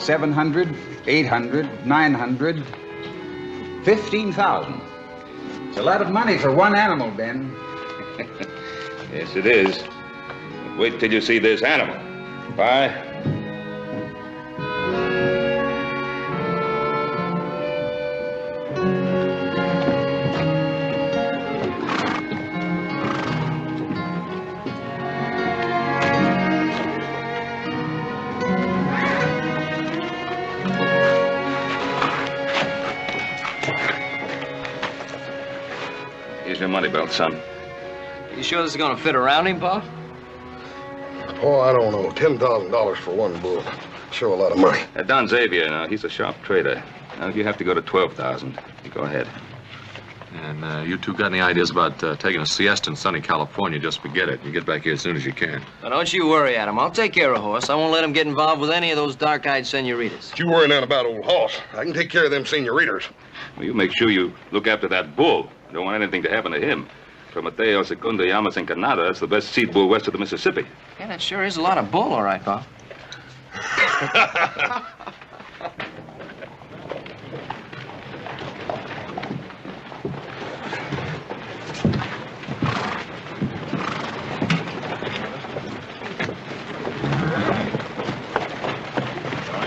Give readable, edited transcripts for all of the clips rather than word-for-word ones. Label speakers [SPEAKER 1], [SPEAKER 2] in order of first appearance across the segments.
[SPEAKER 1] 700, 800, 900, 15,000. It's a lot of money for one animal, Ben.
[SPEAKER 2] Yes, it is. But wait till you see this animal. Bye. Here's your money belt, son.
[SPEAKER 3] You sure this is gonna fit around him, Pa?
[SPEAKER 4] Oh, I don't know. $10,000 for one bull. Sure a lot of money.
[SPEAKER 2] Don Xavier, he's a sharp trader. Now, if you have to go to 12,000, you go ahead.
[SPEAKER 5] And you two got any ideas about taking a siesta in sunny California? Just forget it. You get back here as soon as you can.
[SPEAKER 3] Now, don't you worry, Adam. I'll take care of Horse. I won't let him get involved with any of those dark-eyed senoritas.
[SPEAKER 4] Don't you worry none about old Hoss. I can take care of them senoritas.
[SPEAKER 2] Well, you make sure you look after that bull. I don't want anything to happen to him. From Mateo Segundo Llamas Encarnada, that's the best seed bull west of the Mississippi.
[SPEAKER 3] Yeah, that sure is a lot of bull, all right, Pa.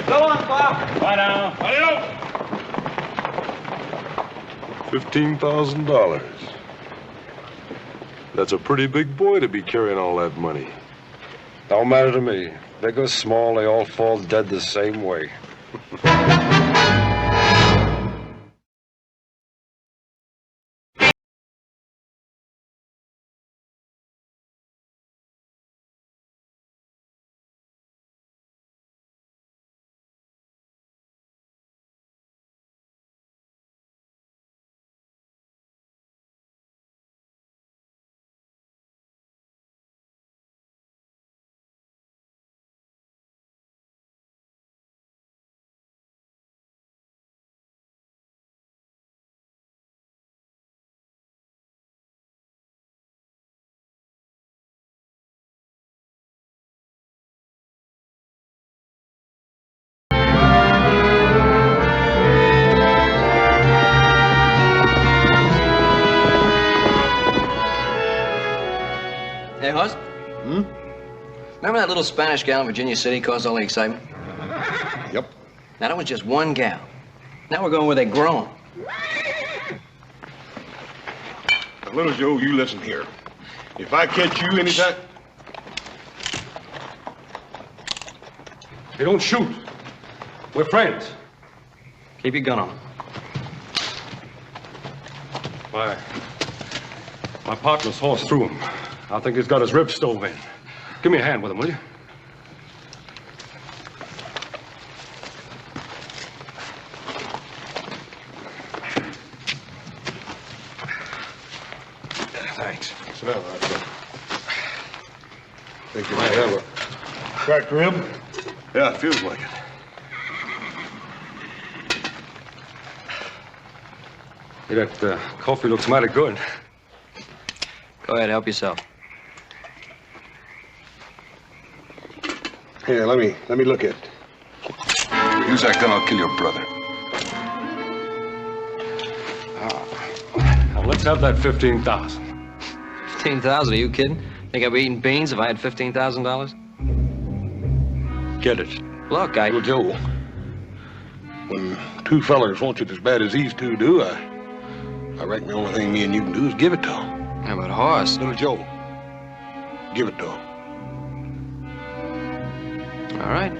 [SPEAKER 2] Go on, Pa. Bye now. Adios.
[SPEAKER 6] $15,000. That's a pretty big boy to be carrying all that money. Don't matter to me. Big or small, they all fall dead the same way.
[SPEAKER 3] Hey, Horse? Remember that little Spanish gal in Virginia City caused all the excitement?
[SPEAKER 4] Yep.
[SPEAKER 3] Now, that was just one gal. Now we're going where they're grown.
[SPEAKER 4] Now, Little Joe, you listen here. If I catch you anytime...
[SPEAKER 6] Hey, don't shoot. We're friends.
[SPEAKER 3] Keep your gun on.
[SPEAKER 6] My partner's horse threw him. I think he's got his ribs stove in. Give me a hand with him, will you?
[SPEAKER 4] Thanks. Sit down, Arthur. Think you might have a cracked rib? Yeah, it feels like it.
[SPEAKER 6] Hey, that coffee looks mighty good.
[SPEAKER 3] Go ahead, help yourself.
[SPEAKER 4] Here, let me look at it. Use that gun, I'll kill your brother.
[SPEAKER 6] Now, let's have that $15,000.
[SPEAKER 3] 15,000? Are you kidding? Think I'd be eating beans if I had $15,000?
[SPEAKER 6] Get it.
[SPEAKER 3] Look,
[SPEAKER 4] Little Joe, when two fellers want it as bad as these two do, I reckon the only thing me and you can do is give it to them.
[SPEAKER 3] How about Horse?
[SPEAKER 4] Little Joe, give it to him.
[SPEAKER 3] All right.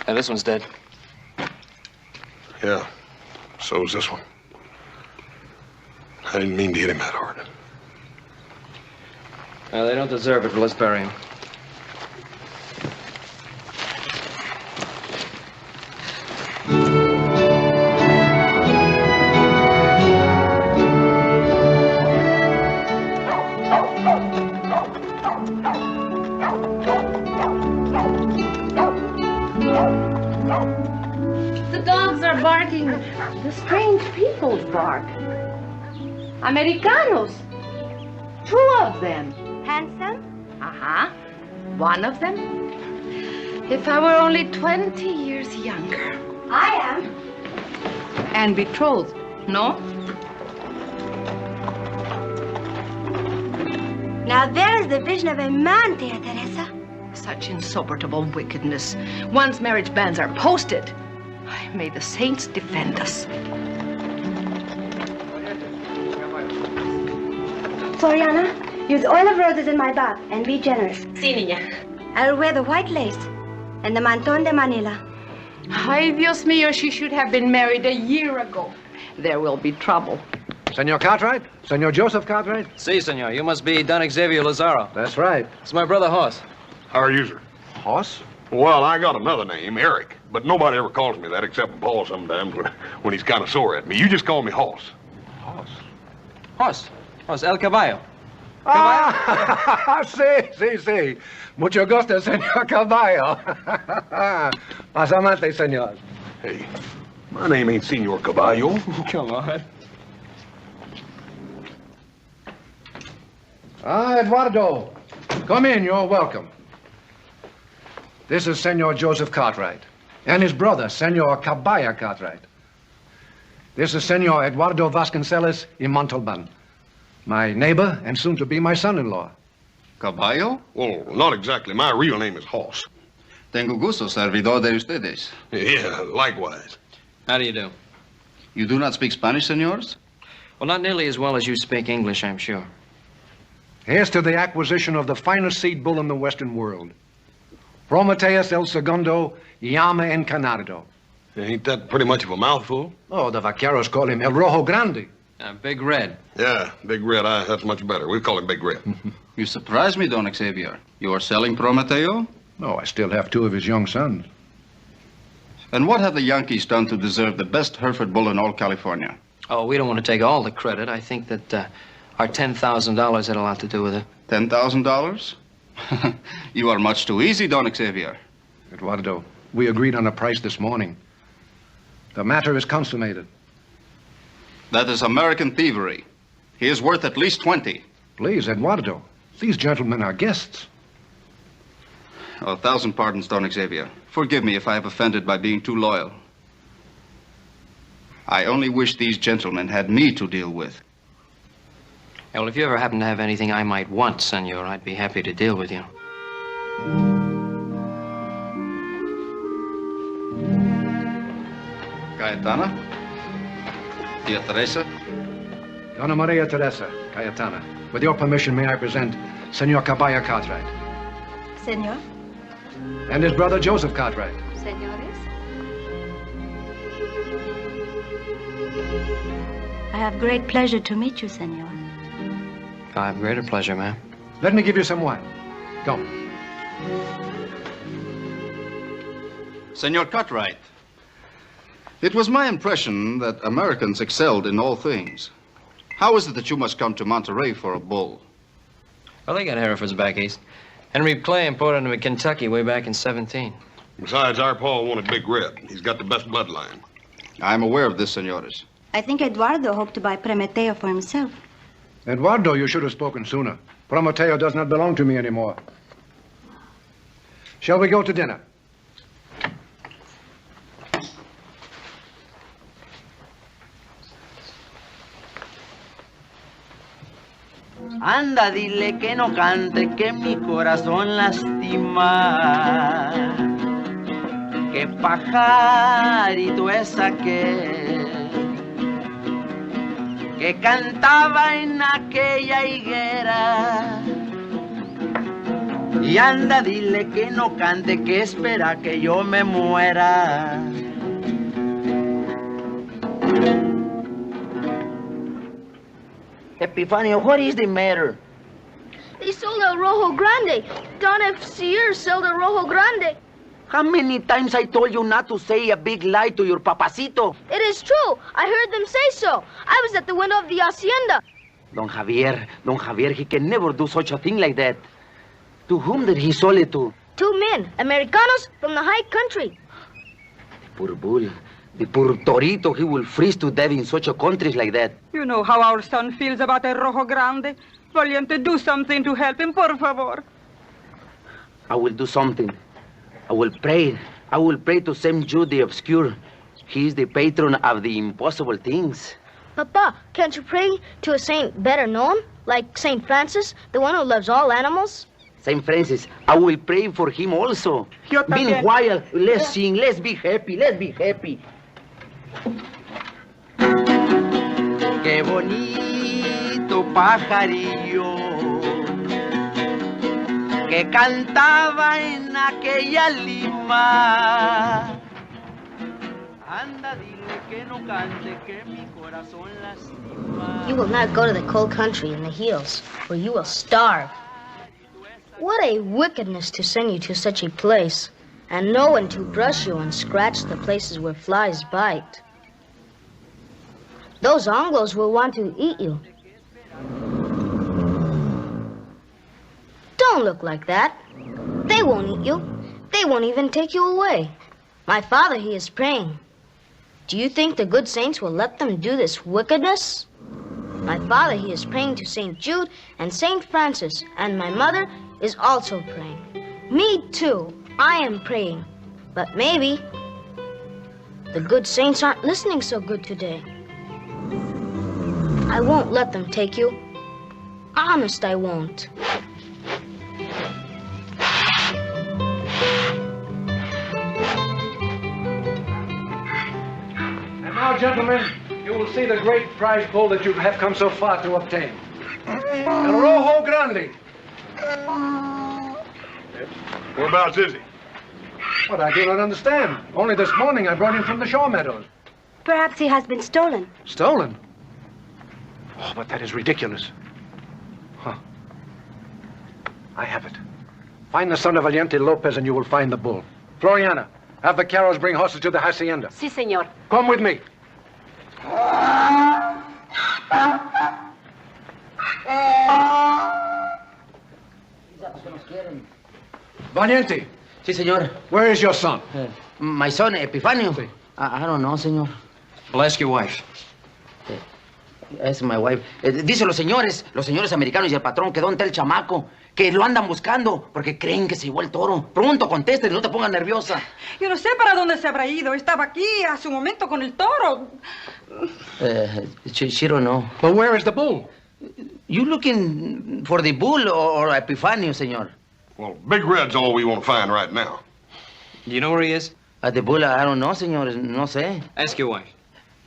[SPEAKER 3] Now, this one's dead.
[SPEAKER 4] Yeah, so's this one. I didn't mean to hit him that hard.
[SPEAKER 3] Well, they don't deserve it, but let's bury him.
[SPEAKER 7] The dogs are barking the strange people's bark. Americanos. 2 of them.
[SPEAKER 8] Handsome?
[SPEAKER 7] Uh-huh. One of them. If I were only 20 years younger.
[SPEAKER 8] I am.
[SPEAKER 7] And betrothed, no?
[SPEAKER 8] Now there's the vision of a man, Tia Teresa.
[SPEAKER 7] Such insupportable wickedness. One's marriage bans are posted. May the saints defend us.
[SPEAKER 8] Floriana, use oil of roses in my bath and be generous.
[SPEAKER 7] Sí, niña.
[SPEAKER 8] I'll wear the white lace and the manton de Manila.
[SPEAKER 7] Ay, Dios mío, she should have been married a year ago. There will be trouble.
[SPEAKER 9] Senor Cartwright? Senor Joseph Cartwright?
[SPEAKER 3] Si, senor. You must be Don Xavier Lazaro.
[SPEAKER 9] That's right.
[SPEAKER 3] It's my brother Hoss.
[SPEAKER 4] How are you, sir?
[SPEAKER 9] Hoss?
[SPEAKER 4] Well, I got another name, Eric, but nobody ever calls me that except Paul sometimes when he's kind of sore at me. You just call me Hoss.
[SPEAKER 9] Hoss?
[SPEAKER 3] Hoss. Hoss, El Caballo.
[SPEAKER 9] Ah, sí. Mucho gusto, Senor Caballo. Pasamante, senor.
[SPEAKER 4] Hey, my name ain't Senor Caballo.
[SPEAKER 3] Come on.
[SPEAKER 9] Ah, Eduardo. Come in, you're welcome. This is Senor Joseph Cartwright, and his brother, Senor Caballo Cartwright. This is Senor Eduardo Vasconcelos y Montalban, my neighbor and soon to be my son-in-law.
[SPEAKER 10] Caballo?
[SPEAKER 4] Well, not exactly. My real name is Hoss.
[SPEAKER 10] Tengo gusto, servidor de ustedes.
[SPEAKER 4] Yeah, likewise.
[SPEAKER 3] How do you do?
[SPEAKER 10] You do not speak Spanish, senors?
[SPEAKER 3] Well, not nearly as well as you speak English, I'm sure.
[SPEAKER 9] Here's to the acquisition of the finest seed bull in the Western world. Prometheus el Segundo, Llama Encanado.
[SPEAKER 4] Ain't that pretty much of a mouthful?
[SPEAKER 9] Oh, the vaqueros call him El Rojo Grande.
[SPEAKER 3] Big Red.
[SPEAKER 4] Yeah, Big Red. That's much better. We call him Big Red.
[SPEAKER 10] You surprise me, Don Xavier. You are selling Prometeo?
[SPEAKER 9] No, I still have 2 of his young sons.
[SPEAKER 10] And what have the Yankees done to deserve the best Hereford bull in all California?
[SPEAKER 3] Oh, we don't want to take all the credit. I think that our $10,000 had a lot to do with it.
[SPEAKER 10] $10,000? You are much too easy, Don Xavier.
[SPEAKER 9] Eduardo, we agreed on a price this morning. The matter is consummated.
[SPEAKER 10] That is American thievery. He is worth at least 20.
[SPEAKER 9] Please, Eduardo, these gentlemen are guests.
[SPEAKER 10] 1,000 pardons, Don Xavier. Forgive me if I have offended by being too loyal. I only wish these gentlemen had me to deal with.
[SPEAKER 3] Yeah, well, if you ever happen to have anything I might want, senor, I'd be happy to deal with you.
[SPEAKER 10] Cayetana? Tia Teresa?
[SPEAKER 9] Donna Maria Teresa, Cayetana. With your permission, may I present Senor Caballo Cartwright.
[SPEAKER 8] Senor?
[SPEAKER 9] And his brother Joseph Cartwright.
[SPEAKER 8] Senores? I have great pleasure to meet you, senor.
[SPEAKER 3] I have greater pleasure, ma'am.
[SPEAKER 9] Let me give you some wine. Go.
[SPEAKER 10] Senor Cartwright, it was my impression that Americans excelled in all things. How is it that you must come to Monterey for a bull?
[SPEAKER 3] Well, they got Herefords back east. Henry Clay imported them to Kentucky way back in 17.
[SPEAKER 4] Besides, our Paul wanted Big Red. He's got the best bloodline.
[SPEAKER 10] I'm aware of this, senores.
[SPEAKER 8] I think Eduardo hoped to buy Prometeo for himself.
[SPEAKER 9] Eduardo, you should have spoken sooner. Prometeo does not belong to me anymore. Shall we go to dinner?
[SPEAKER 11] Anda, dile que no cante, que mi corazón lastima. Que pajarito es aquel que cantaba en aquella higuera. Y anda, dile que no cante, que espera que yo me muera. Epifanio, what is the matter?
[SPEAKER 12] They sold El Rojo Grande. Don F. Sears sold El Rojo Grande.
[SPEAKER 11] How many times I told you not to say a big lie to your papacito?
[SPEAKER 12] It is true. I heard them say so. I was at the window of the hacienda.
[SPEAKER 11] Don Javier, he can never do such a thing like that. To whom did he sold it to?
[SPEAKER 12] 2 men, Americanos from the high country.
[SPEAKER 11] Poor bull. The poor torito, he will freeze to death in such a country like that.
[SPEAKER 13] You know how our son feels about El Rojo Grande. Valiente, do something to help him, por favor.
[SPEAKER 11] I will do something. I will pray. I will pray to Saint Jude the Obscure. He is the patron of the impossible things.
[SPEAKER 12] Papa, can't you pray to a saint better known? Like Saint Francis, the one who loves all animals?
[SPEAKER 11] Saint Francis, I will pray for him also.
[SPEAKER 13] Yo también.
[SPEAKER 11] Meanwhile, let's sing, let's be happy, let's be happy. Qué bonito pajarillo que cantaba en aquella lima. Anda, dile que no cante, que mi corazón lastima.
[SPEAKER 12] You will not go to the cold country in the hills, where you will starve. What a wickedness to send you to such a place, and no one to brush you and scratch the places where flies bite. Those Anglos will want to eat you. Don't look like that. They won't eat you. They won't even take you away. My father, he is praying. Do you think the good saints will let them do this wickedness? My father, he is praying to St. Jude and St. Francis, and my mother is also praying. Me too. I am praying. But maybe the good saints aren't listening so good today. I won't let them take you. Honest, I won't.
[SPEAKER 9] And now, gentlemen, you will see the great prize bull that you have come so far to obtain. El Rojo Grande.
[SPEAKER 4] Whereabouts is he?
[SPEAKER 9] What, I do not understand. Only this morning I brought him from the shore meadows.
[SPEAKER 8] Perhaps he has been stolen.
[SPEAKER 9] Stolen? Oh, but that is ridiculous. Huh. I have it. Find the son of Valiente Lopez and you will find the bull. Floriana, have the carros bring horses to the hacienda.
[SPEAKER 8] Sí, señor.
[SPEAKER 9] Come with me. Valiente.
[SPEAKER 11] Sí, señor.
[SPEAKER 9] Where is your son?
[SPEAKER 11] My son, Epifanio.
[SPEAKER 9] Sí.
[SPEAKER 11] I don't know, señor.
[SPEAKER 3] I'll ask your wife.
[SPEAKER 11] Es my wife. Dice los señores americanos y el patrón que dónde está el chamaco, que lo andan buscando porque creen que se llevó el toro. Pronto contesten, no te pongas nerviosa.
[SPEAKER 13] Yo no sé para dónde se habrá ido. Estaba aquí hace un momento con el toro.
[SPEAKER 11] She don't know.
[SPEAKER 9] But where is the bull?
[SPEAKER 11] You looking for the bull or Epifanio, señor?
[SPEAKER 4] Well, Big Red's all we want to find right now.
[SPEAKER 3] Do you know where he is?
[SPEAKER 11] The bull, I don't know, señor. No sé.
[SPEAKER 3] Ask your wife.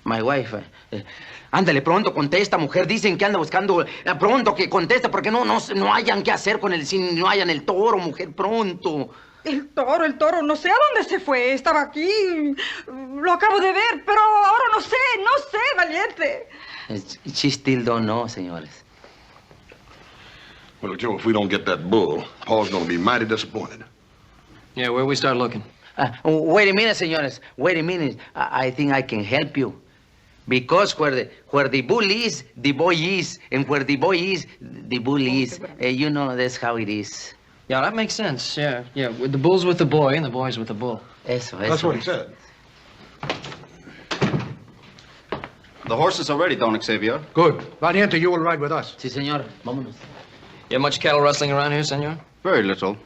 [SPEAKER 11] My wife. Ándale, pronto, contesta, mujer. Dicen que anda buscando. Pronto, que contesta, porque no hayan qué hacer con el... Si no hayan el toro, mujer, pronto.
[SPEAKER 13] El toro, no sé a dónde se fue. Estaba aquí. Lo acabo de ver, pero ahora no sé, Valiente.
[SPEAKER 11] She still don't know, señores.
[SPEAKER 4] Well, Joe, if we don't get that bull, Paul's going to be mighty disappointed.
[SPEAKER 3] Yeah, where we start looking?
[SPEAKER 11] Wait a minute, señores. Wait a minute. I think I can help you. Because where the bull is, the boy is. And where the boy is, the bull is. You know, that's how it is.
[SPEAKER 3] Yeah, that makes sense. Yeah. The bull's with the boy and the boy's with the bull.
[SPEAKER 11] Eso.
[SPEAKER 4] That's what he said.
[SPEAKER 10] The horses are ready, Don Xavier.
[SPEAKER 9] Good. Valiente, you will ride with us.
[SPEAKER 11] Sí, señor. Vámonos.
[SPEAKER 3] You have much cattle rustling around here, senor?
[SPEAKER 10] Very little.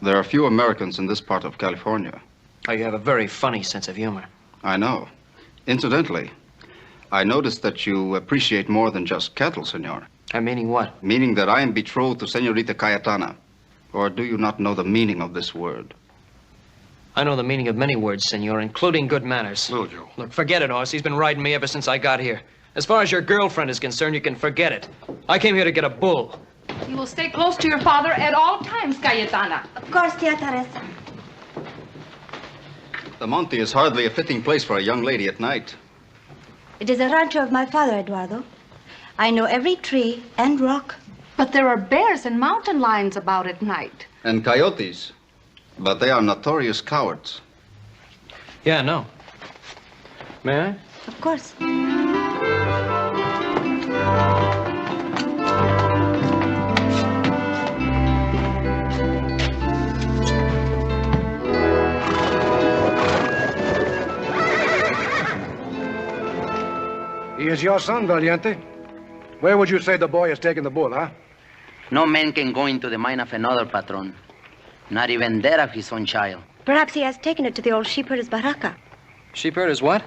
[SPEAKER 10] There are few Americans in this part of California.
[SPEAKER 3] Oh, you have a very funny sense of humor.
[SPEAKER 10] I know. Incidentally, I noticed that you appreciate more than just cattle, senor.
[SPEAKER 3] Meaning what?
[SPEAKER 10] Meaning that I am betrothed to Senorita Cayetana. Or do you not know the meaning of this word?
[SPEAKER 3] I know the meaning of many words, senor, including good manners.
[SPEAKER 4] Little Joe.
[SPEAKER 3] Look, forget it, Hoss. He's been riding me ever since I got here. As far as your girlfriend is concerned, you can forget it. I came here to get a bull.
[SPEAKER 14] You will stay close to your father at all times, Cayetana.
[SPEAKER 8] Of course, Tia Teresa.
[SPEAKER 10] The Monte is hardly a fitting place for a young lady at night.
[SPEAKER 8] It is a rancho of my father, Eduardo. I know every tree and rock.
[SPEAKER 14] But there are bears and mountain lions about at night.
[SPEAKER 10] And coyotes. But they are notorious cowards.
[SPEAKER 3] Yeah, no. May I?
[SPEAKER 8] Of course.
[SPEAKER 9] is your son, Valiente. Where would you say the boy has taken the bull, huh?
[SPEAKER 11] No man can go into the mine of another, patron. Not even that of his own child.
[SPEAKER 8] Perhaps he has taken it to the old sheepherder's barraca.
[SPEAKER 3] Sheepherder's what?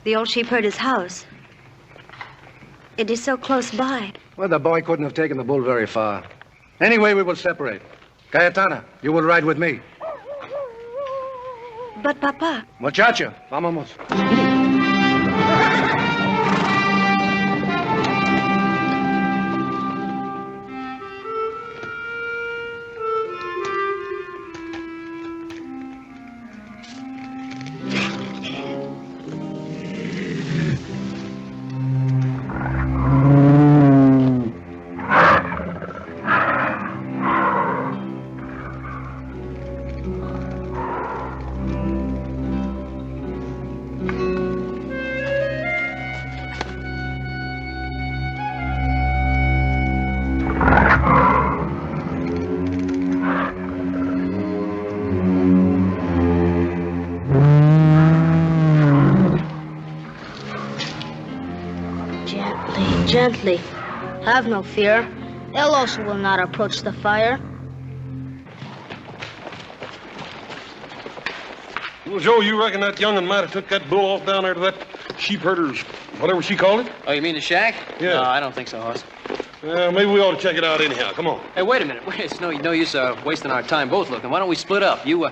[SPEAKER 8] The old sheepherder's house. It is so close by.
[SPEAKER 9] Well, the boy couldn't have taken the bull very far. Anyway, we will separate. Cayetana, you will ride with me.
[SPEAKER 8] But, Papa...
[SPEAKER 9] Muchacha, vámonos.
[SPEAKER 12] Gently. Have no fear. El Oso will not approach the fire.
[SPEAKER 4] Well, Joe, you reckon that young'un might have took that bull off down there to that sheep herder's, whatever she called it?
[SPEAKER 3] Oh, you mean the shack?
[SPEAKER 4] Yeah.
[SPEAKER 3] No, I don't think so, Hoss.
[SPEAKER 4] Maybe we ought to check it out anyhow. Come on.
[SPEAKER 3] Hey, wait a minute. It's no use wasting our time both looking. Why don't we split up? You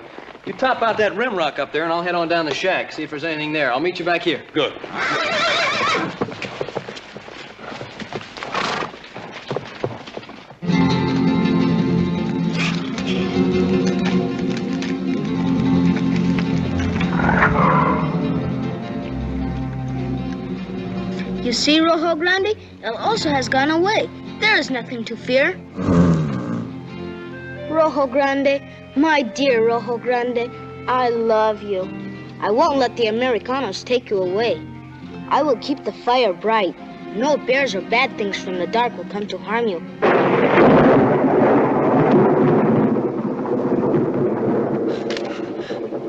[SPEAKER 3] top out that rim rock up there, and I'll head on down the shack, see if there's anything there. I'll meet you back here.
[SPEAKER 4] Good.
[SPEAKER 12] You see, Rojo Grande? El Oso has gone away. There is nothing to fear. Rojo Grande, my dear Rojo Grande, I love you. I won't let the Americanos take you away. I will keep the fire bright. No bears or bad things from the dark will come to harm you.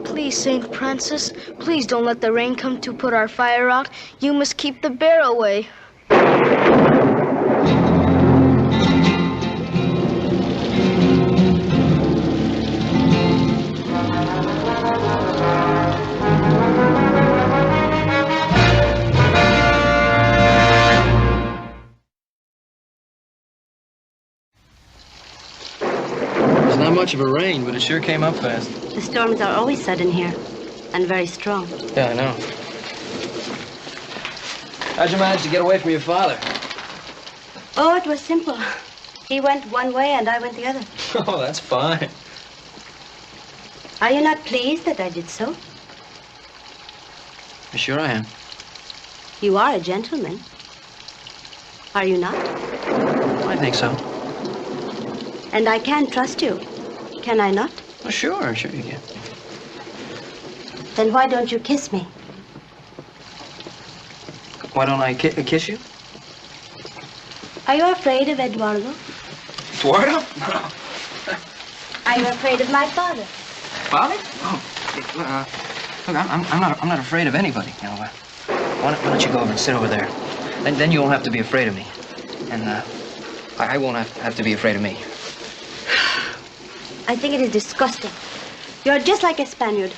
[SPEAKER 12] Please, St. Francis, please don't let the rain come to put our fire out. You must keep the bear away.
[SPEAKER 3] It's not much of a rain, but it sure came up fast.
[SPEAKER 8] The storms are always sudden here, and very strong.
[SPEAKER 3] Yeah, I know. How'd you manage to get away from your father?
[SPEAKER 8] Oh, it was simple. He went one way and I went the other.
[SPEAKER 3] Oh, that's fine.
[SPEAKER 8] Are you not pleased that I did so?
[SPEAKER 3] Sure I am.
[SPEAKER 8] You are a gentleman. Are you not?
[SPEAKER 3] I think so.
[SPEAKER 8] And I can trust you. Can I not?
[SPEAKER 3] Well, sure you can.
[SPEAKER 8] Then why don't you kiss me?
[SPEAKER 3] Why don't I kiss you?
[SPEAKER 8] Are you afraid of Eduardo?
[SPEAKER 3] Eduardo?
[SPEAKER 8] Are you afraid of my father?
[SPEAKER 3] Father? Oh, look, I'm not afraid of anybody. You know, why don't you go over and sit over there? Then you won't have to be afraid of me, and I won't have to be afraid of me.
[SPEAKER 8] I think it is disgusting. You're just like a Spaniard.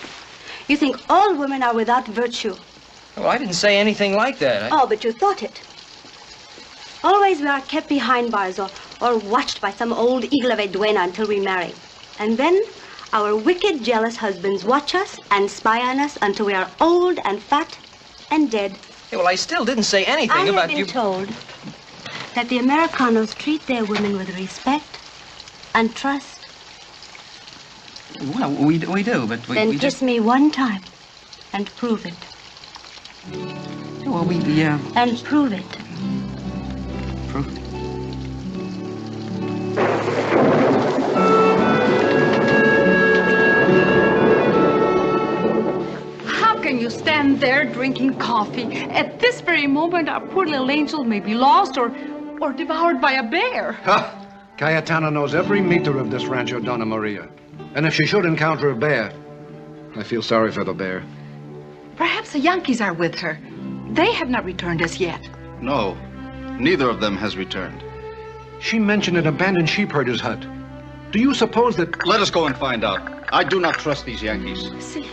[SPEAKER 8] You think all women are without virtue.
[SPEAKER 3] Well, I didn't say anything like that.
[SPEAKER 8] Oh, but you thought it. Always we are kept behind bars or watched by some old eagle of a duenna until we marry. And then our wicked, jealous husbands watch us and spy on us until we are old and fat and dead.
[SPEAKER 3] Hey, well, I still didn't say anything about you.
[SPEAKER 8] I have been told that the Americanos treat their women with respect and trust.
[SPEAKER 3] Well, we do, but
[SPEAKER 8] Then
[SPEAKER 3] we
[SPEAKER 8] kiss me one time and prove it.
[SPEAKER 3] Well,
[SPEAKER 8] And prove it.
[SPEAKER 3] Prove it.
[SPEAKER 14] How can you stand there drinking coffee? At this very moment, our poor little angel may be lost or devoured by a bear.
[SPEAKER 9] Ha! Cayetana knows every meter of this Rancho Donna Maria. And if she should encounter a bear, I feel sorry for the bear.
[SPEAKER 14] Perhaps the Yankees are with her. They have not returned as yet.
[SPEAKER 10] No, neither of them has returned.
[SPEAKER 9] She mentioned an abandoned sheep herder's hut. Do you suppose that...
[SPEAKER 10] Let us go and find out. I do not trust these Yankees.
[SPEAKER 14] See.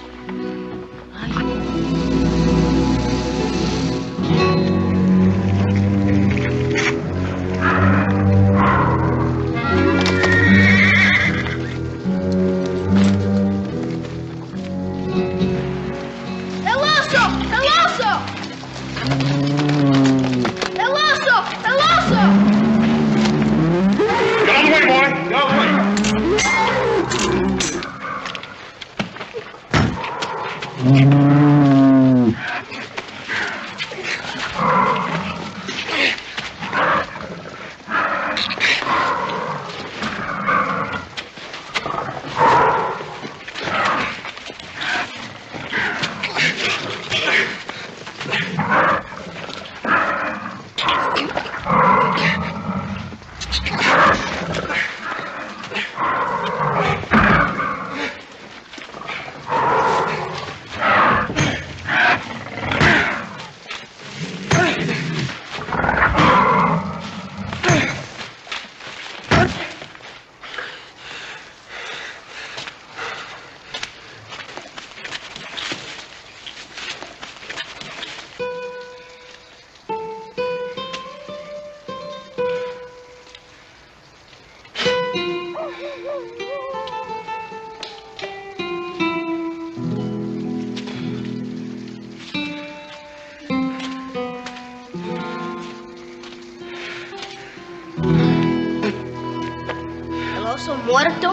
[SPEAKER 12] Muerto?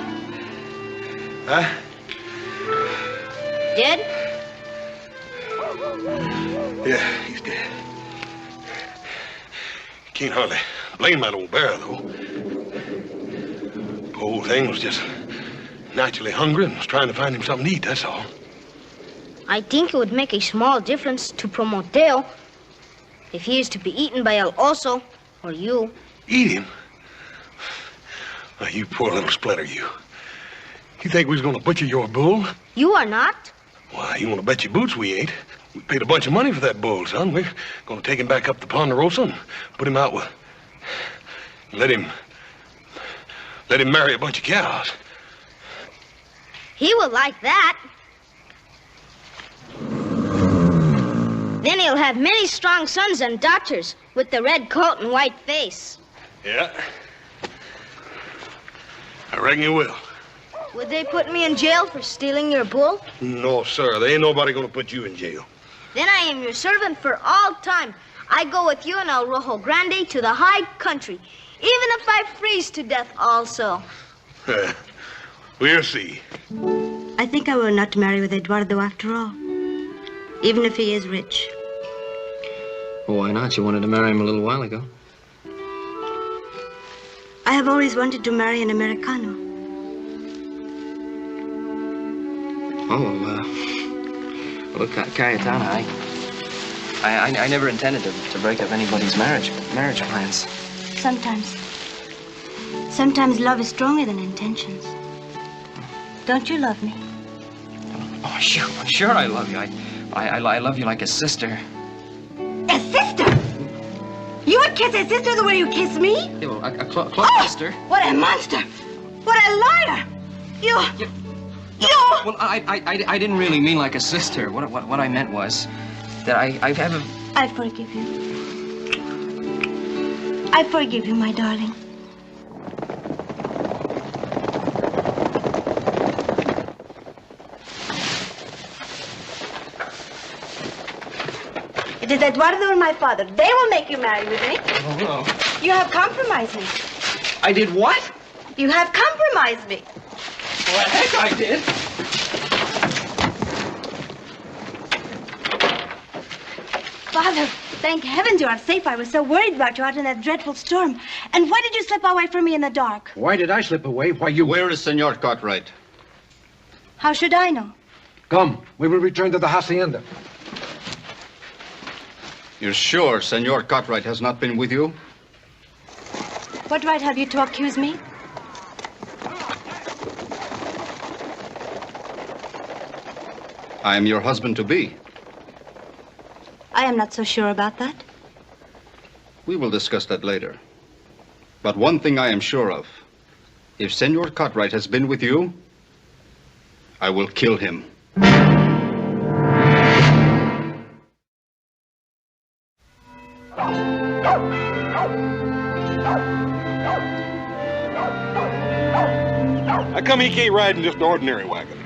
[SPEAKER 4] Huh?
[SPEAKER 12] Dead?
[SPEAKER 4] Yeah, he's dead. Can't hardly blame that old bear, though. Poor old thing was just naturally hungry and was trying to find him something to eat, that's all.
[SPEAKER 12] I think it would make a small difference to Prometeo if he is to be eaten by El Oso or you.
[SPEAKER 4] Eat him? Oh, you poor little splinter, you. You think we was gonna butcher your bull?
[SPEAKER 12] You are not.
[SPEAKER 4] Why, you wanna bet your boots we ain't. We paid a bunch of money for that bull, son. We're gonna take him back up the Ponderosa and put him out with... Let him marry a bunch of cows.
[SPEAKER 12] He will like that. Then he'll have many strong sons and daughters with the red coat and white face.
[SPEAKER 4] Yeah. I reckon you will.
[SPEAKER 12] Would they put me in jail for stealing your bull?
[SPEAKER 4] No, sir. There ain't nobody gonna put you in jail.
[SPEAKER 12] Then I am your servant for all time. I go with you and El Rojo Grande to the high country, even if I freeze to death also.
[SPEAKER 4] We'll see.
[SPEAKER 8] I think I will not marry with Eduardo after all, even if he is rich.
[SPEAKER 3] Well, why not? You wanted to marry him a little while ago.
[SPEAKER 8] I have always wanted to marry an Americano.
[SPEAKER 3] Oh, look, Cayetana, I never intended to break up anybody's marriage plans.
[SPEAKER 8] Sometimes love is stronger than intentions. Don't you love me?
[SPEAKER 3] Oh, sure I love you. I love you like a sister.
[SPEAKER 8] A sister? You would kiss a sister the way you kiss me?
[SPEAKER 3] Yeah, well, a close sister.
[SPEAKER 8] What a monster! What a liar! You...
[SPEAKER 3] Well, I didn't really mean like a sister. What I meant was that I have a...
[SPEAKER 8] I forgive you. I forgive you, my darling. It is Eduardo and my father. They will make you marry with me.
[SPEAKER 3] Oh, no.
[SPEAKER 8] You have compromised me.
[SPEAKER 3] I did what?
[SPEAKER 8] You have compromised me.
[SPEAKER 3] Well, heck, I did.
[SPEAKER 8] Father, thank heavens you are safe. I was so worried about you out in that dreadful storm. And why did you slip away from me in the dark?
[SPEAKER 9] Why did I slip away? Why, you...
[SPEAKER 10] Where is Senor Cartwright?
[SPEAKER 8] How should I know?
[SPEAKER 9] Come, we will return to the hacienda.
[SPEAKER 10] You're sure Senor Cartwright has not been with you?
[SPEAKER 8] What right have you to accuse me?
[SPEAKER 10] I am your husband-to-be.
[SPEAKER 8] I am not so sure about that.
[SPEAKER 10] We will discuss that later. But one thing I am sure of. If Senor Cartwright has been with you, I will kill him.
[SPEAKER 4] How come he can't ride in just an ordinary wagon?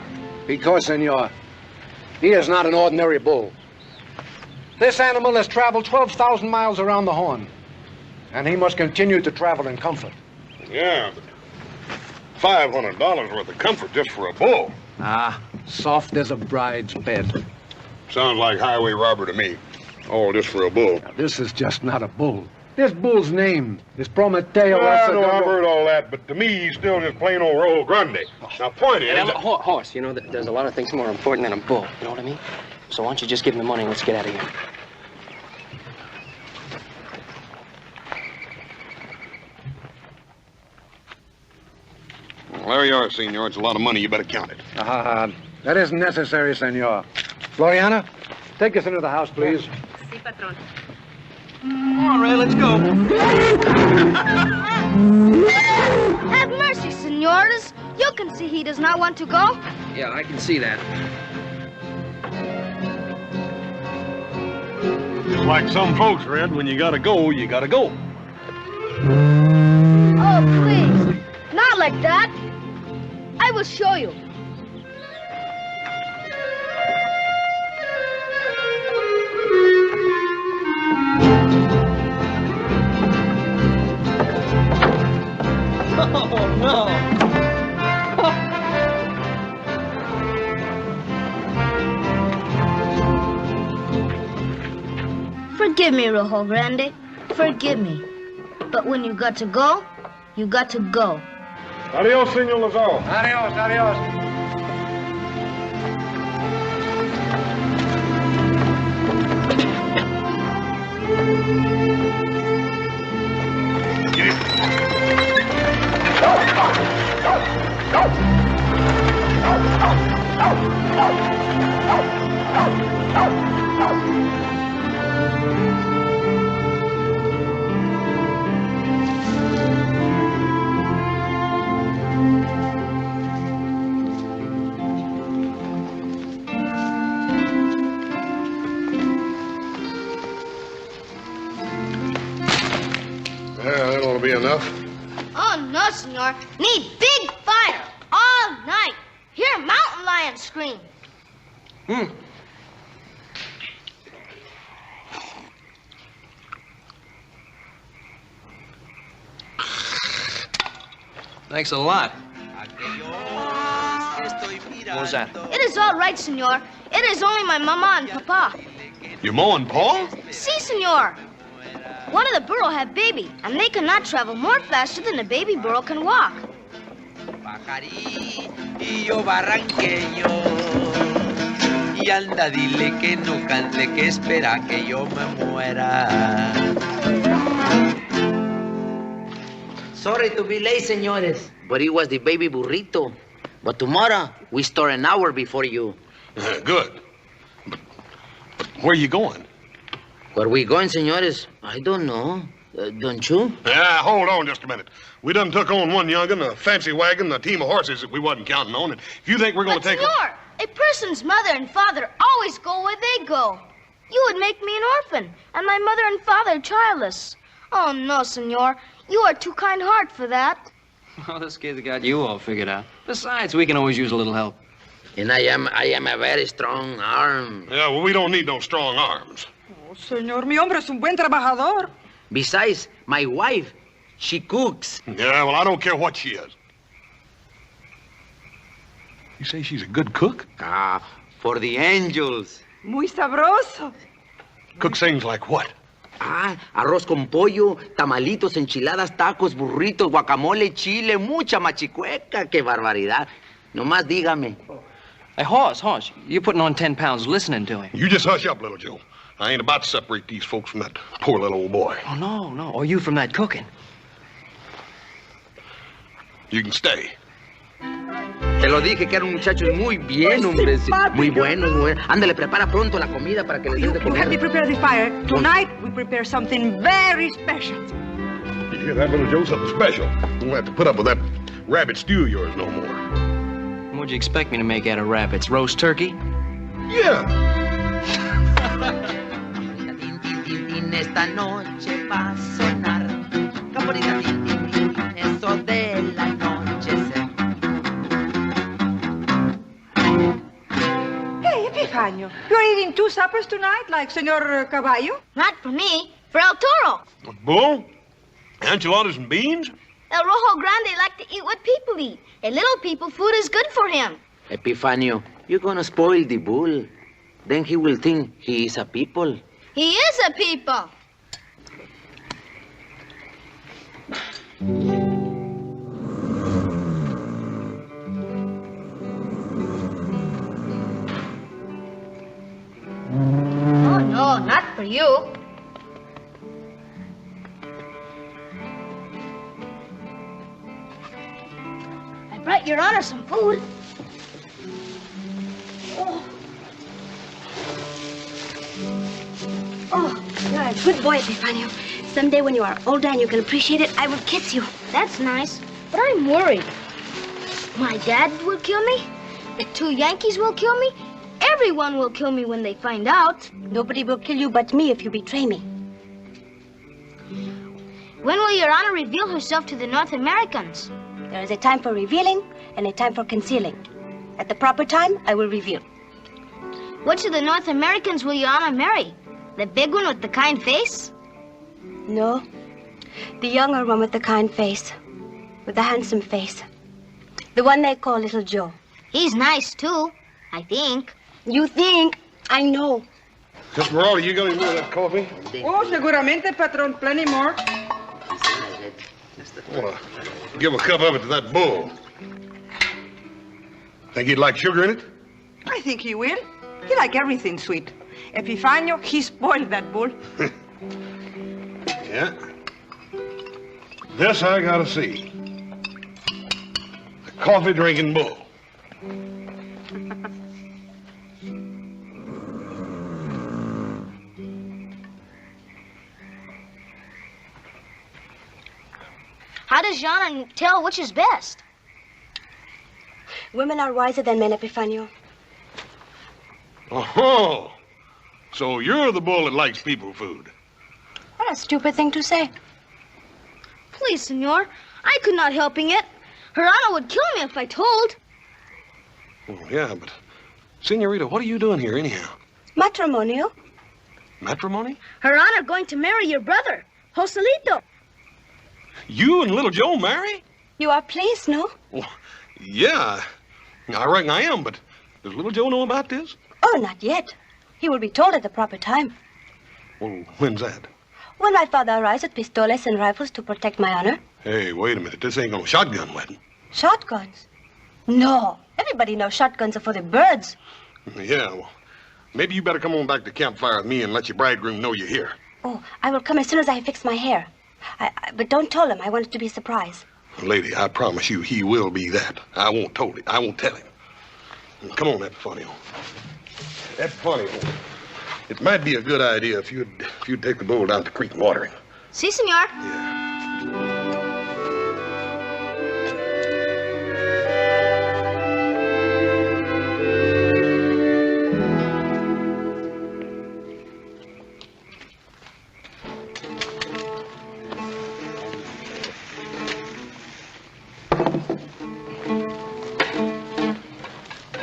[SPEAKER 9] Because, senor, he is not an ordinary bull. This animal has traveled 12,000 miles around the Horn, and he must continue to travel in comfort.
[SPEAKER 4] Yeah, but $500 worth of comfort just for a bull.
[SPEAKER 9] Ah, soft as a bride's bed.
[SPEAKER 4] Sounds like highway robber to me. All just for a bull.
[SPEAKER 9] Now, this is just not a bull. This bull's name is Prometeo.
[SPEAKER 4] I know, I've heard all that, but to me, he's still just plain old Toro Grande. Now, point is...
[SPEAKER 3] Horse, you know, there's a lot of things more important than a bull. You know what I mean? So why don't you just give him the money and let's get out of here.
[SPEAKER 4] Well, there you are, senor. It's a lot of money. You better count it.
[SPEAKER 9] That isn't necessary, senor. Floriana, take us into the house, please.
[SPEAKER 7] Si, patron.
[SPEAKER 3] All right, let's go.
[SPEAKER 12] Have mercy, senores. You can see he does not want to go.
[SPEAKER 3] Yeah, I can see that.
[SPEAKER 4] Just like some folks, Red, when you gotta go, you gotta go.
[SPEAKER 12] Oh, please. Not like that. I will show you.
[SPEAKER 3] Oh, no.
[SPEAKER 12] Forgive me, Rojo Grande. Forgive me. But when you got to go, you got to go.
[SPEAKER 4] Adios, senor Lazaro.
[SPEAKER 9] Adios, adios.
[SPEAKER 4] Yeah, that ought to be enough.
[SPEAKER 12] Oh, no, senor. Need big fire all night. Hear mountain lions scream.
[SPEAKER 3] Thanks a lot. What was that?
[SPEAKER 12] It is all right, senor. It is only my mama and papa.
[SPEAKER 4] Your ma and pa?
[SPEAKER 12] Si, senor. One of the burro had baby, and they cannot travel more faster than a baby burro can walk.
[SPEAKER 11] Pajarillo barranqueño, y anda dile que no cante, que espera que yo me muera. Sorry to be late, señores, but it was the baby burrito. But tomorrow, we start an hour before you.
[SPEAKER 4] Good. But where are you going?
[SPEAKER 11] Where we going, señores? I don't know. Don't you?
[SPEAKER 4] Yeah, hold on just a minute. We done took on one young'un, a fancy wagon, a team of horses that we wasn't counting on. And if you think we're going to take...
[SPEAKER 12] Senor, a person's mother and father always go where they go. You would make me an orphan, and my mother and father childless. Oh, no, senor. You are too kind-hearted for that.
[SPEAKER 3] Oh, this kid's got you all figured out. Besides, we can always use a little help.
[SPEAKER 11] And I am a very strong arm.
[SPEAKER 4] Yeah, well, we don't need no strong arms.
[SPEAKER 13] Oh, señor, mi hombre es un buen trabajador.
[SPEAKER 11] Besides, my wife, she cooks.
[SPEAKER 4] Yeah, well, I don't care what she is. You say she's a good cook?
[SPEAKER 11] Ah, for the angels.
[SPEAKER 13] Muy sabroso.
[SPEAKER 4] Cooks things like what?
[SPEAKER 11] Ah, arroz con pollo, tamalitos, enchiladas, tacos, burritos, guacamole, chile, mucha machicueca. ¡Qué barbaridad! Nomás dígame.
[SPEAKER 3] Hey, Hoss, you're putting on 10 pounds listening to him.
[SPEAKER 4] You just hush up, little Joe. I ain't about to separate these folks from that poor little old boy.
[SPEAKER 3] Oh, no. Or you from that cooking.
[SPEAKER 4] You can stay.
[SPEAKER 11] Te lo dije que eran muchachos muy bien, hombre. Muy buenos, muy buenos. Ándale, prepara pronto la comida para que les des de
[SPEAKER 13] You help me
[SPEAKER 11] comer.
[SPEAKER 13] prepare the fire. Tonight, we prepare something very special.
[SPEAKER 4] You hear that, little Joe? Something special. We won't have to put up with that rabbit stew of yours no more.
[SPEAKER 3] What'd you expect me to make out of rabbits? Roast turkey?
[SPEAKER 4] Yeah.
[SPEAKER 11] Esta noche va a sonar campanita, tin, tin, tin, eso del anochecer.
[SPEAKER 13] Hey, Epifanio, you're eating 2 suppers tonight, like Senor Caballo?
[SPEAKER 12] Not for me, for El Toro.
[SPEAKER 4] A bull? Enchiladas and beans?
[SPEAKER 12] El Rojo Grande like to eat what people eat. And little people, food is good for him.
[SPEAKER 11] Epifanio, you're gonna spoil the bull. Then he will think he is a people.
[SPEAKER 12] He is a people. Oh, no, not for you. I brought Your Honor some food.
[SPEAKER 8] Oh, you're a good boy, Epifanio. Someday when you are older and you can appreciate it, I will kiss you.
[SPEAKER 12] That's nice, but I'm worried. My dad will kill me. The 2 Yankees will kill me. Everyone will kill me when they find out.
[SPEAKER 8] Nobody will kill you but me if you betray me.
[SPEAKER 12] When will Your Honor reveal herself to the North Americans?
[SPEAKER 8] There is a time for revealing and a time for concealing. At the proper time, I will reveal.
[SPEAKER 12] Which of the North Americans will Your Honor marry? The big one with the kind face?
[SPEAKER 8] No, the younger one with the kind face, with the handsome face. The one they call Little Joe.
[SPEAKER 12] He's nice, too, I think.
[SPEAKER 8] You think? I know.
[SPEAKER 4] Esmeralda, you got any more of that coffee?
[SPEAKER 13] Oh, seguramente, patron. Plenty more.
[SPEAKER 4] Well, give a cup of it to that bull. Think he'd like sugar in it?
[SPEAKER 13] I think he will. He like everything sweet. Epifanio, he spoiled that bull.
[SPEAKER 4] Yeah. This I gotta see. The coffee-drinking bull.
[SPEAKER 12] How does Your Honor tell which is best?
[SPEAKER 8] Women are wiser than men, Epifanio.
[SPEAKER 4] Oh, so you're the bull that likes people food.
[SPEAKER 8] What a stupid thing to say.
[SPEAKER 12] Please, Senor, I could not helping it. Her Honor would kill me if I told.
[SPEAKER 4] Oh, yeah, but, Senorita, what are you doing here anyhow?
[SPEAKER 8] Matrimonio.
[SPEAKER 4] Matrimony?
[SPEAKER 12] Her Honor going to marry your brother, Joselito.
[SPEAKER 4] You and little Joe marry?
[SPEAKER 8] You are pleased, no?
[SPEAKER 4] Well, yeah, I reckon I am, but does little Joe know about this?
[SPEAKER 8] Oh, not yet. He will be told at the proper time.
[SPEAKER 4] Well, when's that?
[SPEAKER 8] When my father arrives with pistoles and rifles to protect my honor.
[SPEAKER 4] Hey, wait a minute. This ain't no shotgun wedding.
[SPEAKER 8] Shotguns? No. Everybody knows shotguns are for the birds.
[SPEAKER 4] Yeah, well, maybe you better come on back to campfire with me and let your bridegroom know you're here.
[SPEAKER 8] Oh, I will come as soon as I fix my hair. But don't tell him. I want it to be a surprise.
[SPEAKER 4] Lady, I promise you he will be that. I won't tell him. Come on, Epifanio. Epifanio, it might be a good idea if you'd take the bull down to the creek and water him.
[SPEAKER 12] Si, senor.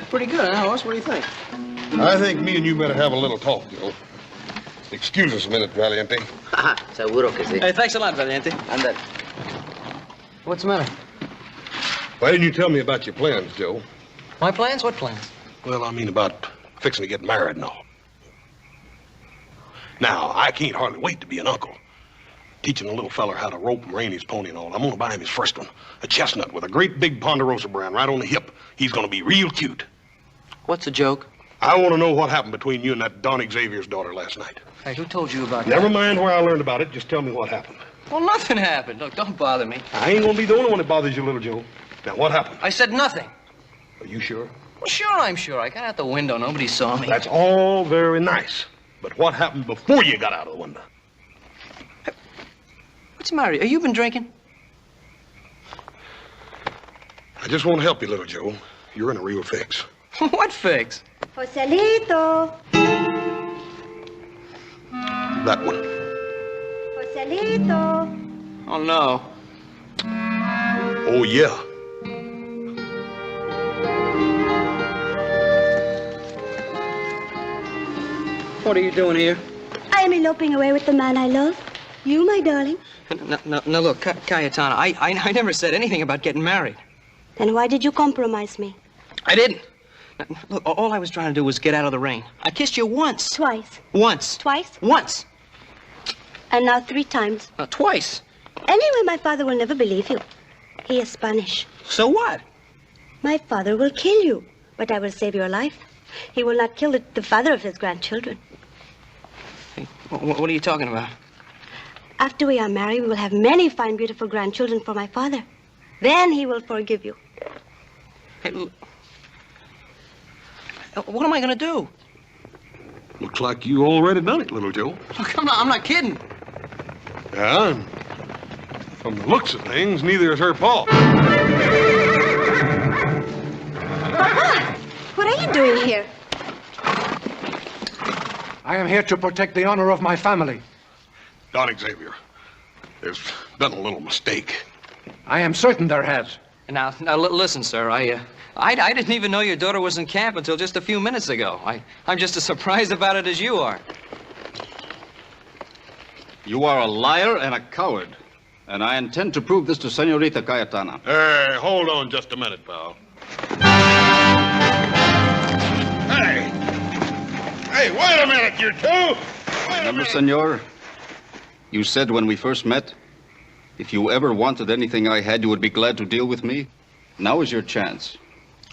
[SPEAKER 3] Pretty good, huh, Hoss? What do you think?
[SPEAKER 4] I think me and you better have a little talk, Joe. Excuse us a minute, Valiente.
[SPEAKER 11] Seguro que sí.
[SPEAKER 3] Hey, thanks a lot, Valiente.
[SPEAKER 11] Ándale.
[SPEAKER 3] What's the matter?
[SPEAKER 4] Why didn't you tell me about your plans, Joe?
[SPEAKER 3] My plans? What plans?
[SPEAKER 4] Well, I mean about fixing to get married and all. Now, I can't hardly wait to be an uncle. Teaching a little feller how to rope and rein his pony and all. I'm gonna buy him his first one. A chestnut with a great big Ponderosa brand right on the hip. He's gonna be real cute.
[SPEAKER 3] What's the joke?
[SPEAKER 4] I want to know what happened between you and that Don Xavier's daughter last night.
[SPEAKER 3] Hey, who told you about that?
[SPEAKER 4] Never mind where I learned about it. Just tell me what happened.
[SPEAKER 3] Well, nothing happened. Look, don't bother me.
[SPEAKER 4] I ain't gonna be the only one that bothers you, little Joe. Now, what happened?
[SPEAKER 3] I said nothing.
[SPEAKER 4] Are you sure?
[SPEAKER 3] Well, sure, I'm sure. I got out the window. Nobody saw me.
[SPEAKER 4] That's all very nice. But what happened before you got out of the window?
[SPEAKER 3] What's the matter? Have you been drinking?
[SPEAKER 4] I just want to help you, little Joe. You're in a real fix.
[SPEAKER 3] What fix?
[SPEAKER 8] Joselito.
[SPEAKER 4] That one.
[SPEAKER 8] Joselito.
[SPEAKER 3] Oh, no.
[SPEAKER 4] Oh, yeah.
[SPEAKER 3] What are you doing here?
[SPEAKER 8] I am eloping away with the man I love. You, my darling.
[SPEAKER 3] No, look, Cayetana, I never said anything about getting married.
[SPEAKER 8] Then why did you compromise me?
[SPEAKER 3] I didn't. Look, all I was trying to do was get out of the rain. I kissed you once.
[SPEAKER 8] Twice.
[SPEAKER 3] Once.
[SPEAKER 8] Twice?
[SPEAKER 3] Once.
[SPEAKER 8] And now 3 times.
[SPEAKER 3] Twice.
[SPEAKER 8] Anyway, my father will never believe you. He is Spanish.
[SPEAKER 3] So what?
[SPEAKER 8] My father will kill you, but I will save your life. He will not kill the father of his grandchildren.
[SPEAKER 3] Hey, what are you talking about?
[SPEAKER 8] After we are married, we will have many fine, beautiful grandchildren for my father. Then he will forgive you.
[SPEAKER 3] Hey, what am I going to do?
[SPEAKER 4] Looks like you already done it, little Joe.
[SPEAKER 3] Look, I'm not kidding.
[SPEAKER 4] Yeah, and from the looks of things, neither is her pa.
[SPEAKER 8] What are you doing here?
[SPEAKER 9] I am here to protect the honor of my family.
[SPEAKER 4] Don Xavier, there's been a little mistake.
[SPEAKER 9] I am certain there has.
[SPEAKER 3] Now, listen, sir. I didn't even know your daughter was in camp until just a few minutes ago. I'm just as surprised about it as you are.
[SPEAKER 10] You are a liar and a coward. And I intend to prove this to Senorita Cayetana.
[SPEAKER 4] Hey, hold on just a minute, pal. Hey! Hey, wait a minute, you two!
[SPEAKER 10] Remember, senor? You said when we first met, if you ever wanted anything I had, you would be glad to deal with me. Now is your chance.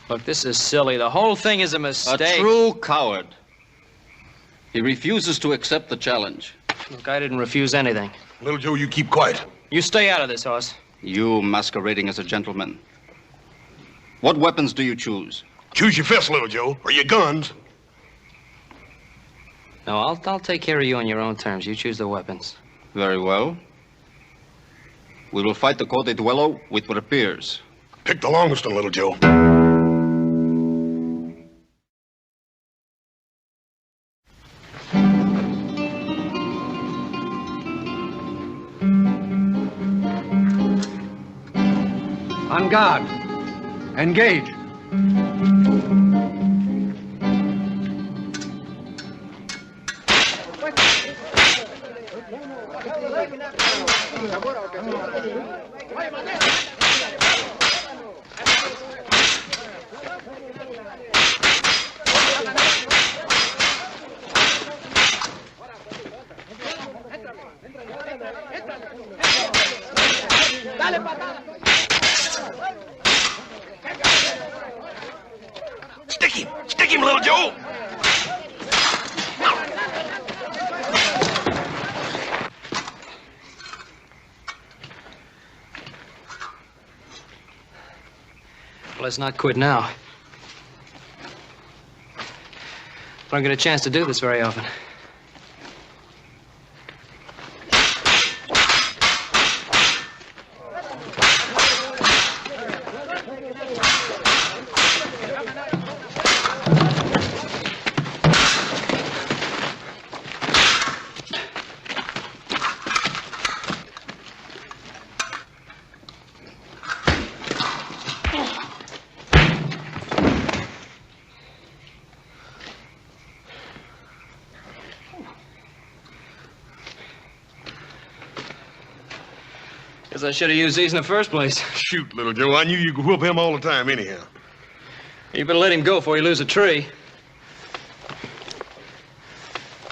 [SPEAKER 3] Look, this is silly. The whole thing is a mistake.
[SPEAKER 10] A true coward. He refuses to accept the challenge.
[SPEAKER 3] Look, I didn't refuse anything.
[SPEAKER 4] Little Joe, you keep quiet.
[SPEAKER 3] You stay out of this, Hoss.
[SPEAKER 10] You masquerading as a gentleman. What weapons do you choose?
[SPEAKER 4] Choose your fists, little Joe, or your guns.
[SPEAKER 3] No, I'll take care of you on your own terms. You choose the weapons.
[SPEAKER 10] Very well. We will fight the Cote Duelo with what appears.
[SPEAKER 4] Pick the longest one, little Joe.
[SPEAKER 9] On guard. Engage.
[SPEAKER 4] Stick him, little Joe!
[SPEAKER 3] Well, let's not quit now. I don't get a chance to do this very often. Guess I should have used these in the first place.
[SPEAKER 4] Shoot, little Joe, I knew you could whoop him all the time anyhow.
[SPEAKER 3] You better let him go before you lose a tree.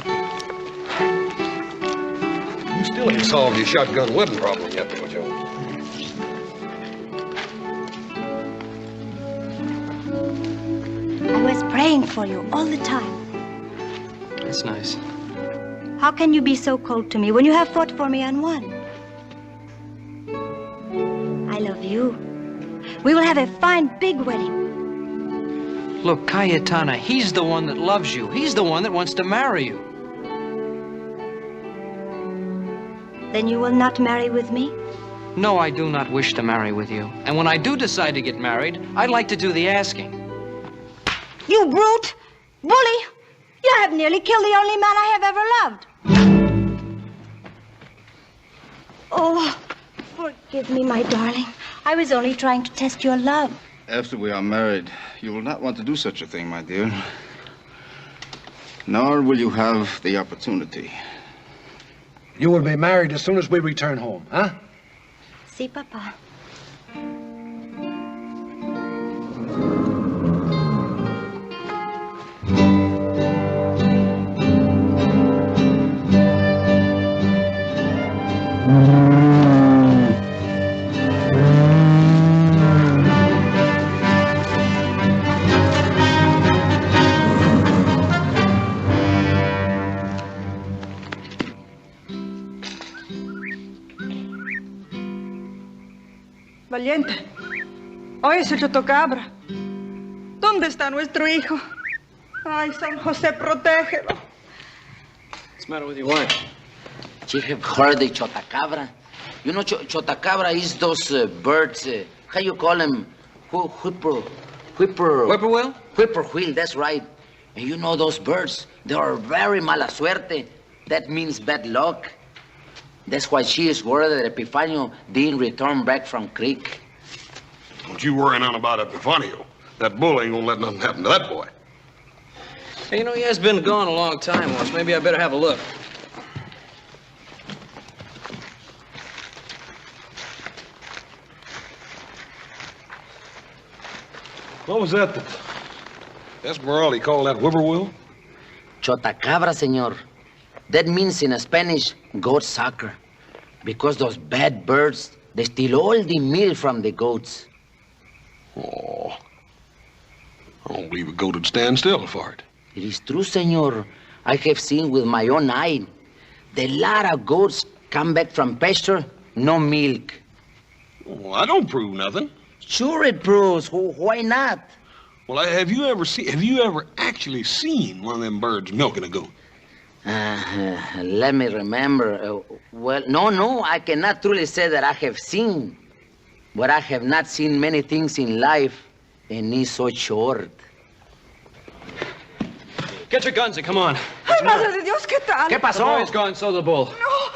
[SPEAKER 4] You still ain't solved your shotgun weapon problem yet, little Joe.
[SPEAKER 8] I was praying for you all the time.
[SPEAKER 3] That's nice.
[SPEAKER 8] How can you be so cold to me when you have fought for me and won? I love you. We will have a fine, big wedding.
[SPEAKER 3] Look, Cayetana, he's the one that loves you. He's the one that wants to marry you.
[SPEAKER 8] Then you will not marry with me?
[SPEAKER 3] No, I do not wish to marry with you. And when I do decide to get married, I'd like to do the asking.
[SPEAKER 8] You brute! Bully! You have nearly killed the only man I have ever loved. Oh, forgive me, my darling. I was only trying to test your love.
[SPEAKER 10] After we are married, you will not want to do such a thing, my dear. Nor will you have the opportunity.
[SPEAKER 9] You will be married as soon as we return home, huh?
[SPEAKER 8] Si, Papa.
[SPEAKER 13] Valiente. Oye, ese chotocabra. ¿Dónde está nuestro hijo? Ay, San José, protégelo.
[SPEAKER 3] What's the matter with your wife?
[SPEAKER 11] She have heard the chotacabra. You know, chotacabra is those birds, how you call them?
[SPEAKER 3] Whippoorwill?
[SPEAKER 11] Whippoorwill, that's right. And you know those birds, they are very mala suerte. That means bad luck. That's why she is worried that Epifanio didn't return back from Creek.
[SPEAKER 4] Don't you worry none about Epifanio. That bull ain't gonna let nothing happen to that boy.
[SPEAKER 3] Hey, you know, he has been gone a long time, Morse. Maybe I better have a look.
[SPEAKER 4] What was that? Esmeralda called that whippoorwill?
[SPEAKER 11] Chotacabra, senor. That means in Spanish, goat sucker. Because those bad birds, they steal all the milk from the goats.
[SPEAKER 4] Oh. I don't believe a goat would stand still for it.
[SPEAKER 11] It is true, senor. I have seen with my own eye. The lot of goats come back from pasture, no milk.
[SPEAKER 4] Well, I don't prove nothing.
[SPEAKER 11] Sure it proves. Why not?
[SPEAKER 4] Well, have you ever actually seen one of them birds milking a goat?
[SPEAKER 11] Let me remember. Well, no, I cannot truly say that I have seen. But I have not seen many things in life, and it's so short.
[SPEAKER 3] Get your guns and come on.
[SPEAKER 13] Ay, madre de Dios, ¿qué tal?
[SPEAKER 3] ¿Qué pasó? The boy's gone, so the bull.
[SPEAKER 13] No.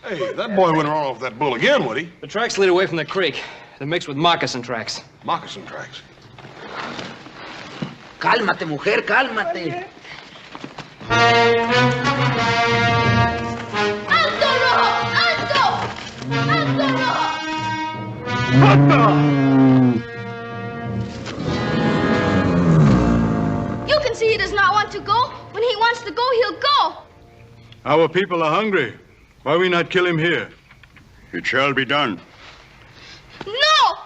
[SPEAKER 4] Hey, that boy wouldn't run off that bull again, would he?
[SPEAKER 3] The tracks lead away from the creek. They're mixed with moccasin tracks.
[SPEAKER 4] Moccasin tracks?
[SPEAKER 11] Cálmate, mujer, cálmate.
[SPEAKER 12] ¡Alto, Rojo! ¡Alto! ¡Alto, Rojo! You can see he does not want to go. When he wants to go, he'll go.
[SPEAKER 15] Our people are hungry. Why we not kill him here?
[SPEAKER 6] It shall be done.
[SPEAKER 12] No!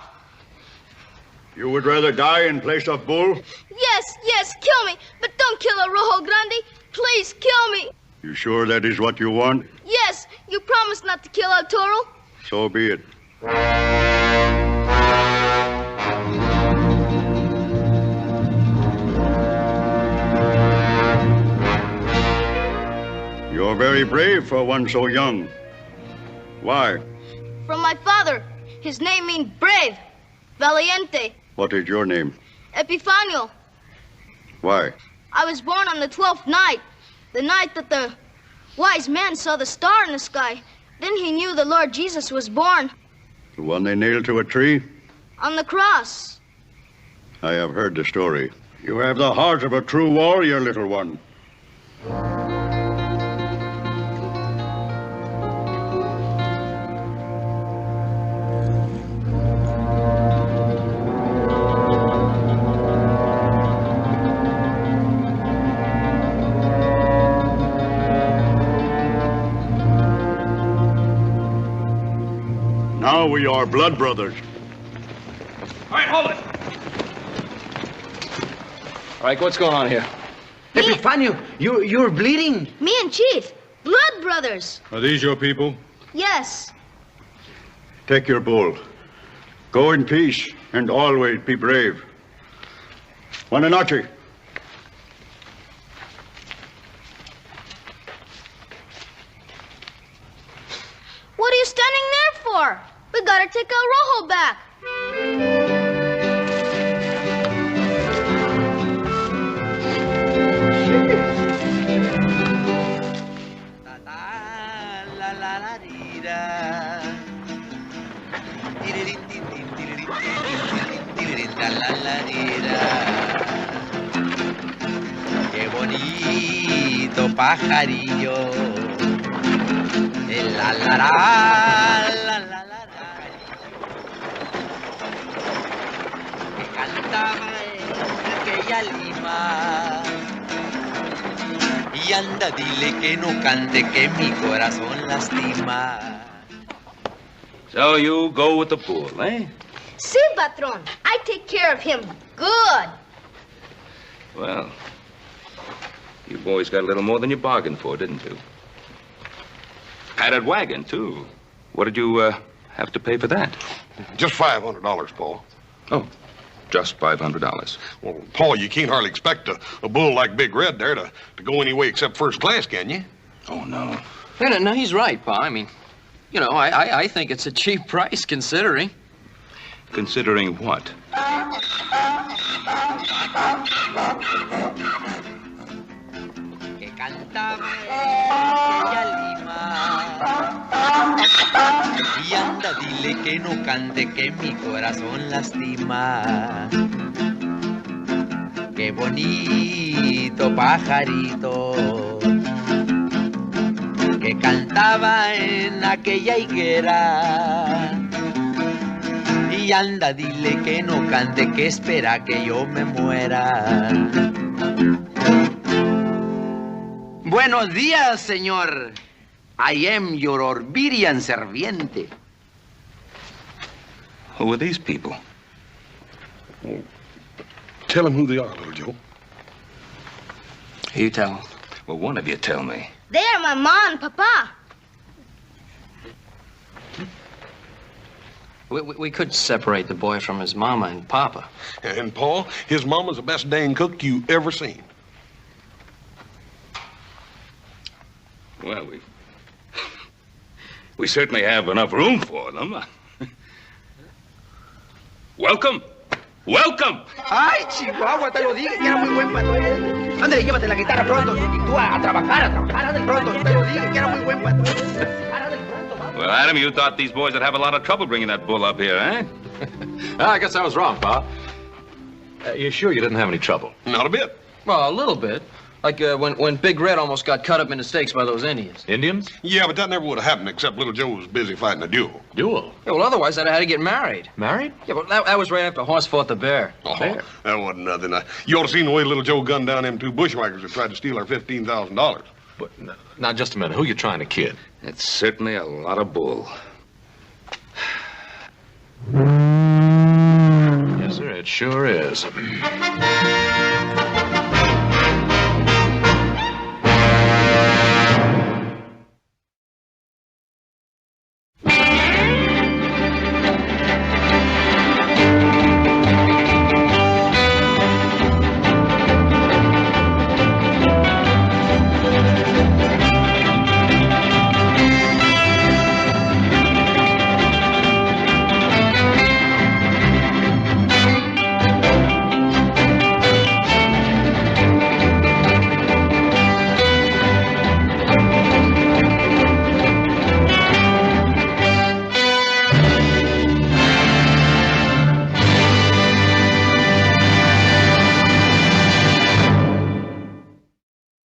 [SPEAKER 6] You would rather die in place of bull?
[SPEAKER 12] Yes, kill me. But don't kill a Rojo Grande. Please, kill me.
[SPEAKER 6] You sure that is what you want?
[SPEAKER 12] Yes, you promised not to kill El Toro.
[SPEAKER 6] So be it. You're very brave for one so young. Why?
[SPEAKER 12] From my father. His name means brave. Valiente.
[SPEAKER 6] What is your name?
[SPEAKER 12] Epifanio.
[SPEAKER 6] Why?
[SPEAKER 12] I was born on the 12th night. The night that the wise man saw the star in the sky. Then he knew the Lord Jesus was born.
[SPEAKER 6] The one they nailed to a tree?
[SPEAKER 12] On the cross.
[SPEAKER 6] I have heard the story. You have the heart of a true warrior, little one. Now we are blood brothers.
[SPEAKER 3] All right, hold it. All right, what's going on here?
[SPEAKER 11] Epifanio, you're bleeding.
[SPEAKER 12] Me and Chief. Blood brothers.
[SPEAKER 15] Are these your people?
[SPEAKER 12] Yes.
[SPEAKER 6] Take your bull. Go in peace and always be brave.
[SPEAKER 15] Buenas noches.
[SPEAKER 12] What are you standing there for? We gotta take El Rojo back.
[SPEAKER 11] Qué bonito pajarillo. El la la la la la la que cantaba en aquella lima. Y anda, dile que no cante, que mi corazón lastima.
[SPEAKER 2] So you go with the pool, eh?
[SPEAKER 12] Si, patron. I take care of him good.
[SPEAKER 2] Well, you boys got a little more than you bargained for, didn't you? Padded wagon, too. What did you have to pay for that?
[SPEAKER 4] Just $500, Paul.
[SPEAKER 2] Oh, just $500.
[SPEAKER 4] Well, Paul, you can't hardly expect a bull like Big Red there to go any way except first class, can you?
[SPEAKER 2] Oh, no.
[SPEAKER 3] No, he's right, Pa. I mean, you know, I think it's a cheap price considering.
[SPEAKER 2] Considering what?
[SPEAKER 11] Que cantaba en aquella lima. Y anda, dile que no cante, que mi corazón lastima. Qué bonito pajarito que cantaba en aquella higuera. Y anda, dile que no cante, que espera que yo me muera. Buenos días, señor. I am your obedient serviente.
[SPEAKER 2] Who are these people?
[SPEAKER 4] Well, tell him who they are, little Joe.
[SPEAKER 3] You tell him.
[SPEAKER 2] Well, one of you tell me.
[SPEAKER 12] They are my ma and papa.
[SPEAKER 3] We could separate the boy from his mama and papa.
[SPEAKER 4] And, Paul, his mama's the best dang cook you ever seen.
[SPEAKER 2] Well, we certainly have enough room for them. Welcome. Welcome.
[SPEAKER 11] Ay, Chihuahua, te lo dije que era muy buen patrón. Ándale, llévate la guitarra pronto. Y tú a trabajar, ándale pronto. Te lo dije que era muy buen patrón.
[SPEAKER 2] Well, Adam, you thought these boys would have a lot of trouble bringing that bull up here, eh?
[SPEAKER 5] I guess I was wrong, Pa. You sure you didn't have any trouble?
[SPEAKER 4] Not a bit.
[SPEAKER 3] Well, a little bit. Like when Big Red almost got cut up into steaks by those Indians.
[SPEAKER 5] Indians?
[SPEAKER 4] Yeah, but that never would have happened except little Joe was busy fighting a duel.
[SPEAKER 5] Duel?
[SPEAKER 3] Yeah, well, otherwise I'd have had to get married.
[SPEAKER 5] Married?
[SPEAKER 3] Yeah, but that was right after Horse fought the bear.
[SPEAKER 4] Oh,
[SPEAKER 3] Bear?
[SPEAKER 4] that wasn't nothing. You ought to seen the way little Joe gunned down them two bushwhackers that tried to steal our $15,000.
[SPEAKER 5] But now, just a minute. Who you trying to kid?
[SPEAKER 2] It's certainly a lot of bull.
[SPEAKER 5] Yes, sir, it sure is.